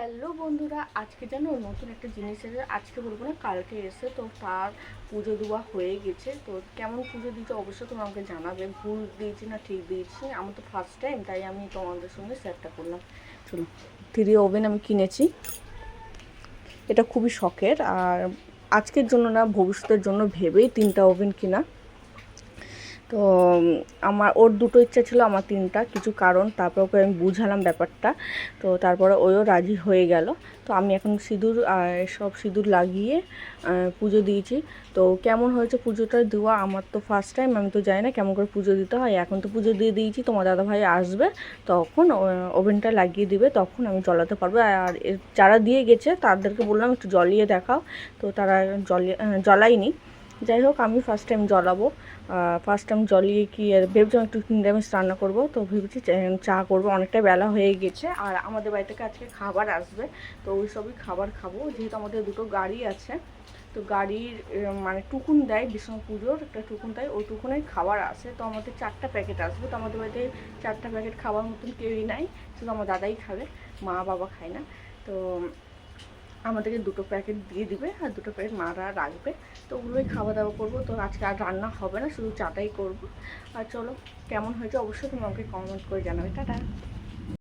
Hello বন্ধুরা, আজকে যেন নতুন একটা জিনিস এসে, আজকে বলবো না কালকে এসে, তো তার পুজো দেওয়া হয়ে গেছে। তো কেমন পুজো দিয়েছে অবশ্যই তোমরা আমাকে জানাবে, ভুল দিয়েছি না ঠিক দিয়েছি। আমার তো ফার্স্ট টাইম, তাই আমি তোমাদের সঙ্গে শেয়ারটা করলাম। চলো, 3 ওভেন আমি কিনেছি, এটা খুবই শখের। আর আজকের জন্য না, ভবিষ্যতের জন্য ভেবেই 3টা ওভেন কিনা। তো আমার ওর দুটো ইচ্ছা ছিল, আমার 3টা, কিছু কারণ। তারপর ওকে আমি বুঝালাম ব্যাপারটা, তো তারপরে ওও রাজি হয়ে গেল। তো আমি এখন সিঁদুর সব সিঁদুর লাগিয়ে পুজো দিয়েছি। তো কেমন হয়েছে পুজোটা দেওয়া, আমার তো ফার্স্ট টাইম, আমি তো জানি না কেমন করে পুজো দিতে হয়। এখন তো পুজো দিয়ে দিয়েছি, তোমার দাদাভাই আসবে তখন ওভেনটা লাগিয়ে দিবে, তখন আমি জ্বলাতে পারবো। আর যারা দিয়ে গেছে তাদেরকে বললাম একটু জ্বলিয়ে দেখাও, তো তারা জ্বলায়নি। যাই হোক, আমি ফার্স্ট টাইম জ্বলাবো। ফার্স্ট টাইম জ্বলিয়ে কি ভেবেছিলাম একটু নিরামিষ রান্না করবো, তো ভেবেছি চা করবো, অনেকটা বেলা হয়ে গেছে। আর আমাদের বাড়ি থেকে আজকে খাবার আসবে, তো ওই সবই খাবার খাবো। যেহেতু আমাদের দুটো গাড়ি আছে, তো গাড়ির মানে টুকুন দেয়, বিষ্ণু পুজোর একটা টুকুন দেয়, ওই টুকুনের খাবার আসে। তো আমাদের 4টা প্যাকেট আসবে। তো আমাদের বাড়িতে 4টা প্যাকেট খাবার মতন কেউই নাই, শুধু আমার দাদাই খাবে, মা বাবা খায় না। তো আমাদেরকে 2টো প্যাকেট দিয়ে দিবে, আর 2টো প্যাকেট মারা রাখবে। তো ওগুলোই খাওয়া দাওয়া করবো। তো আজকে আর রান্না হবে না, শুধু চাটাই করবো। আর চলো, কেমন হয়েছে অবশ্যই তুমি আমাকে কমেন্ট করে জানাবে। টাটা।